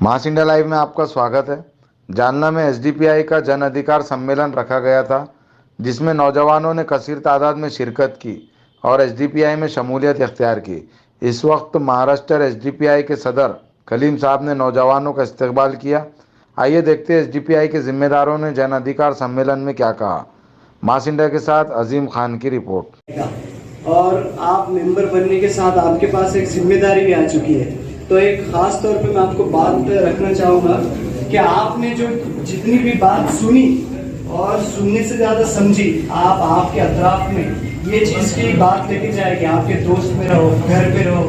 मास India live में आपका स्वागत है। जालना में एसडीपीआई का जन अधिकार सम्मेलन रखा गया था, जिसमें नौजवानों ने कसीर तादाद में शिरकत की और एसडीपीआई में शमूलियत इख्तियार की। इस वक्त महाराष्ट्र एसडीपीआई के सदर कलीम साहब ने नौजवानों का इस्तकबाल किया। आइए देखते हैं एसडीपीआई के जिम्मेदारों ने जन अधिकार सम्मेलन में क्या कहा। मास इंडिया के साथ अजीम खान की रिपोर्ट। और आप मेंबर बनने के साथ आपके पास एक जिम्मेदारी भी आ चुकी है, तो एक खास तौर पे मैं आपको बात रखना चाहूँगा कि आपने जो जितनी भी बात सुनी और सुनने से ज़्यादा समझी, आप आपके अतराफ में ये चीज़ की बात लेके जाएगी। आपके दोस्त में रहो, घर पे रहो,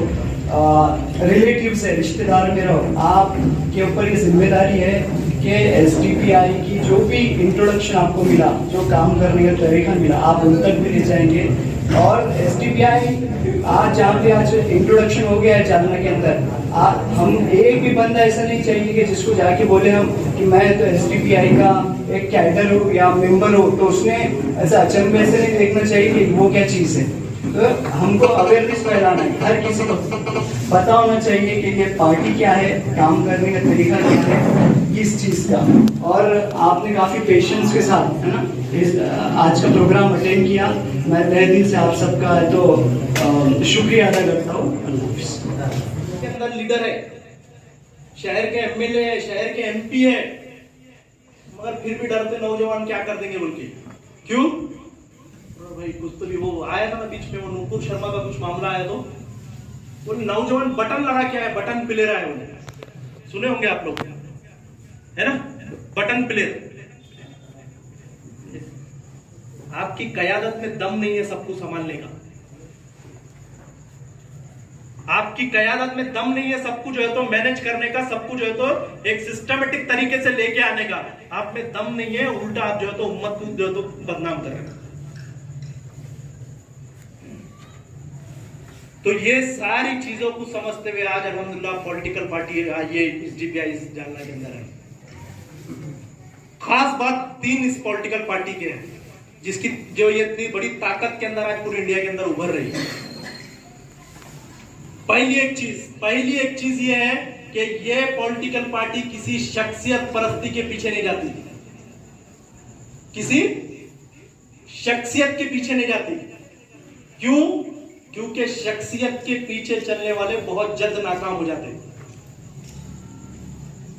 रिलेटिव से रिश्तेदार में रहो, आपके ऊपर ये जिम्मेदारी है कि एसडीपीआई की जो भी इंट्रोडक्शन आपको मिला, जो काम करने का तरीका मिला, आप उन तक भी ले जाएंगे। और एसडीपीआई आज इंट्रोडक्शन हो गया है जालना के अंदर। हम एक भी बंदा ऐसा नहीं चाहिए कि जिसको जाके बोले हम कि मैं तो एसडीपीआई का एक कैडर हूँ या मेंबर हूँ, तो उसने ऐसा अचंभे से नहीं देखना चाहिए कि वो क्या चीज़ है। तो हमको अवेयरनेस फैलाना है, हर किसी को पता होना चाहिए कि ये पार्टी क्या है, काम करने का तरीका क्या है, किस चीज़ का। और आपने काफ़ी पेशेंस के साथ, है ना, इस आज का प्रोग्राम अटेंड किया। मैं तहे दिल से आप सबका तो शुक्रिया अदा करता हूँ। के अंदर लीडर है, शहर के एमएलए है, शहर के एमपी है, मगर फिर भी डरते नौजवान क्या कर देंगे बोल के। क्यों भाई? कुछ तो भी वो आया था ना बीच में, वो नूपुर शर्मा का कुछ मामला आया, तो वो नौजवान बटन लगा के आया, बटन प्लेयर आया, उन्हें सुने होंगे आप लोग, है ना, बटन प्लेयर। आपकी कयादत में दम नहीं है सब कुछ संभालने का, आपकी कयादत में दम नहीं है सब कुछ जो है तो मैनेज करने का, सब कुछ जो है तो एक सिस्टमेटिक तरीके से लेके आने का। आप में दम नहीं है, उल्टा आप जो है तो उम्मत को जो है तो बदनाम कर रहे हैं। तो ये सारी चीजों को समझते हुए आज अल्हम्दुलिल्लाह पॉलिटिकल पार्टी ये एसडीपीआई जालना के अंदर है। खास बात 3 इस पॉलिटिकल पार्टी के हैं, जिसकी जो ये इतनी बड़ी ताकत के अंदर आज पूरी इंडिया के अंदर उभर रही है। पहली एक चीज ये है कि ये पॉलिटिकल पार्टी किसी शख्सियत परस्ती के पीछे नहीं जाती, किसी शख्सियत के पीछे नहीं जाती। क्यों? क्योंकि शख्सियत के पीछे चलने वाले बहुत जल्द नाकाम हो जाते हैं,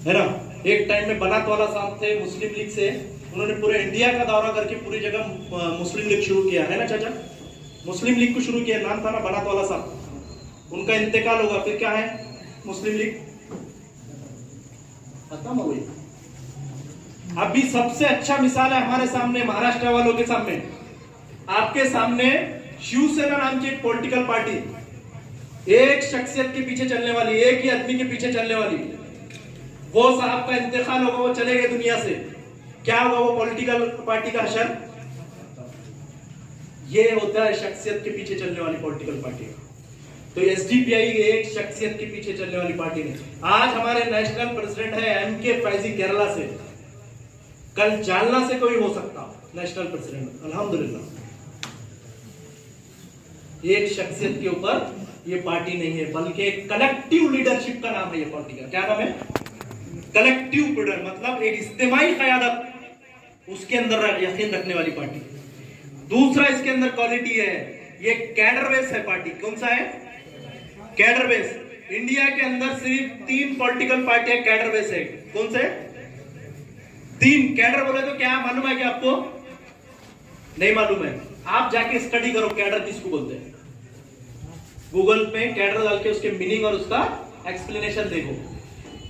है ना। एक टाइम में बनात वाला साहब थे मुस्लिम लीग से, उन्होंने पूरे इंडिया का दौरा करके पूरी जगह मुस्लिम लीग शुरू किया, है ना चाचा, मुस्लिम लीग को शुरू किया, नाम था ना बनात वाला साहब। उनका इंतकाल होगा, फिर क्या है, मुस्लिम लीग खत्म हो गई। अभी सबसे अच्छा मिसाल है हमारे सामने, महाराष्ट्र वालों के सामने, आपके सामने शिवसेना नाम की एक पॉलिटिकल पार्टी, एक शख्सियत के पीछे चलने वाली, एक ही आदमी के पीछे चलने वाली। वो साहब का इंतकाल होगा, वो चले गए दुनिया से, क्या होगा वो पॉलिटिकल पार्टी का हशर? ये होता है शख्सियत के पीछे चलने वाली पॉलिटिकल पार्टी का। तो एसडीपीआई एक शख्सियत के पीछे चलने वाली पार्टी नहीं। आज हमारे नेशनल प्रेसिडेंट है एमके फैजी केरला से, कल जालना से कोई हो सकता नेशनल प्रेसिडेंट, अल्हम्दुलिल्लाह। एक शख्सियत के ऊपर ये पार्टी नहीं है, बल्कि एक कलेक्टिव लीडरशिप का नाम है ये पार्टी का। क्या नाम है? कलेक्टिव लीडर, मतलब एक इज्तिमाई क़यादत, उसके अंदर यकीन रखने वाली पार्टी। दूसरा इसके अंदर क्वालिटी है, ये कैडर बेस है पार्टी। कौन सा है? Cadre base. इंडिया के अंदर सिर्फ 3 पॉलिटिकल पार्टियां कैडर बेस है। कौन से 3? कैडर बोले तो क्या मालूम है कि आपको? नहीं मालूम है? आप जाके स्टडी करो कैडर किसको बोलते हैं, गूगल पे कैडर डाल के उसके मीनिंग और उसका एक्सप्लेनेशन देखो।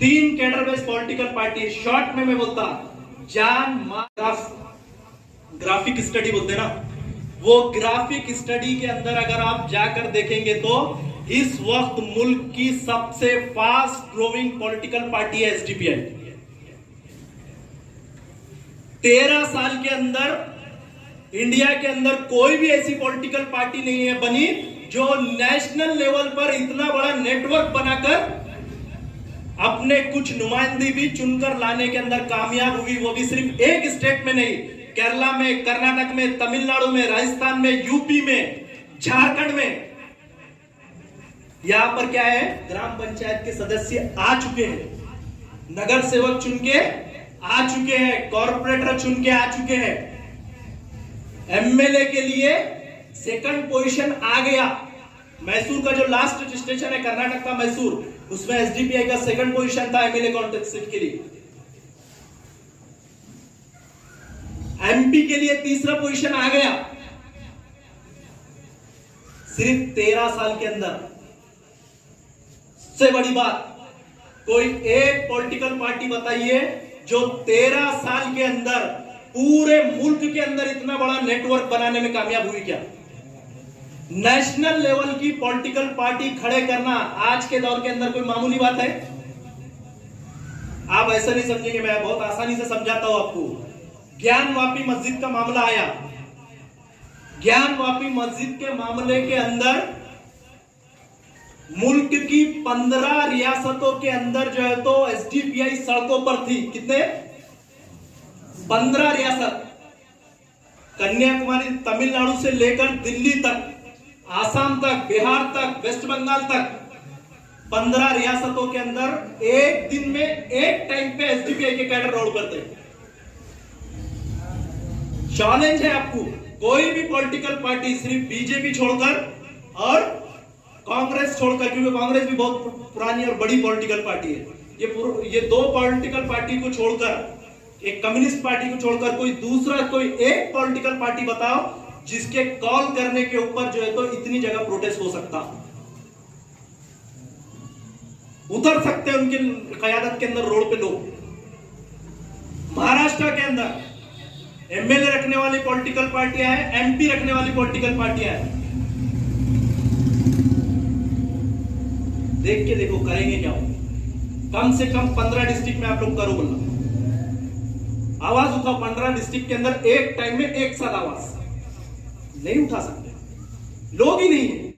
3 cadre base political party, short में मैं बोलता ग्राफिक स्टडी बोलते हैं ना, वो ग्राफिक स्टडी के अंदर अगर आप जाकर देखेंगे तो इस वक्त मुल्क की सबसे फास्ट ग्रोइंग पॉलिटिकल पार्टी है एसडीपीआई। 13 साल के अंदर इंडिया के अंदर कोई भी ऐसी पॉलिटिकल पार्टी नहीं है बनी जो नेशनल लेवल पर इतना बड़ा नेटवर्क बनाकर अपने कुछ नुमाइंदे भी चुनकर लाने के अंदर कामयाब हुई, वो भी सिर्फ एक स्टेट में नहीं, केरला में, कर्नाटक में, तमिलनाडु में, राजस्थान में, यूपी में, झारखंड में। यहां पर क्या है, ग्राम पंचायत के सदस्य आ चुके हैं। नगर सेवक चुन के आ चुके हैं, कॉर्पोरेटर चुन के आ चुके हैं, एमएलए के लिए सेकंड पोजीशन आ गया। मैसूर का जो लास्ट स्टेशन है कर्नाटक का मैसूर, उसमें एसडीपीआई का सेकंड पोजीशन था एमएलए कॉन्टेस्ट सीट के लिए। एमपी के लिए तीसरा पोजीशन आ गया सिर्फ 13 साल के अंदर। सबसे बड़ी बात, कोई एक पॉलिटिकल पार्टी बताइए जो 13 साल के अंदर पूरे मुल्क के अंदर इतना बड़ा नेटवर्क बनाने में कामयाब हुई क्या? नेशनल लेवल की पॉलिटिकल पार्टी खड़े करना आज के दौर के अंदर कोई मामूली बात है? आप ऐसा नहीं समझेंगे, मैं बहुत आसानी से समझाता हूं आपको। ज्ञानवापी मस्जिद का मामला आया, ज्ञानवापी मस्जिद के मामले के अंदर मुल्क की 15 रियासतों के अंदर जो है तो एसडीपीआई सड़कों पर थी। कितने? 15 रियासत, कन्याकुमारी तमिलनाडु से लेकर दिल्ली तक, आसाम तक, बिहार तक, वेस्ट बंगाल तक, 15 रियासतों के अंदर एक दिन में एक टाइम पे एसडीपीआई के कैडर रोड पर थे। चैलेंज है आपको, कोई भी पॉलिटिकल पार्टी सिर्फ बीजेपी छोड़कर और कांग्रेस छोड़कर, क्योंकि कांग्रेस भी बहुत पुरानी और बड़ी पॉलिटिकल पार्टी है, ये दो पॉलिटिकल पार्टी को छोड़कर, एक कम्युनिस्ट पार्टी को छोड़कर कोई दूसरा कोई एक पॉलिटिकल पार्टी बताओ जिसके कॉल करने के ऊपर जो है तो इतनी जगह प्रोटेस्ट हो सकता, उतर सकते हैं उनके कयादत के अंदर रोड पे लोग। महाराष्ट्र के अंदर एमएलए रखने वाली पॉलिटिकल पार्टियां हैं, एमपी रखने वाली पॉलिटिकल पार्टियां हैं। देख के देखो करेंगे क्या? कम से कम 15 डिस्ट्रिक्ट में आप लोग करो, बोलना आवाज उठाओ। 15 डिस्ट्रिक्ट के अंदर एक टाइम में एक साथ आवाज नहीं उठा सकते, लोग ही नहीं है।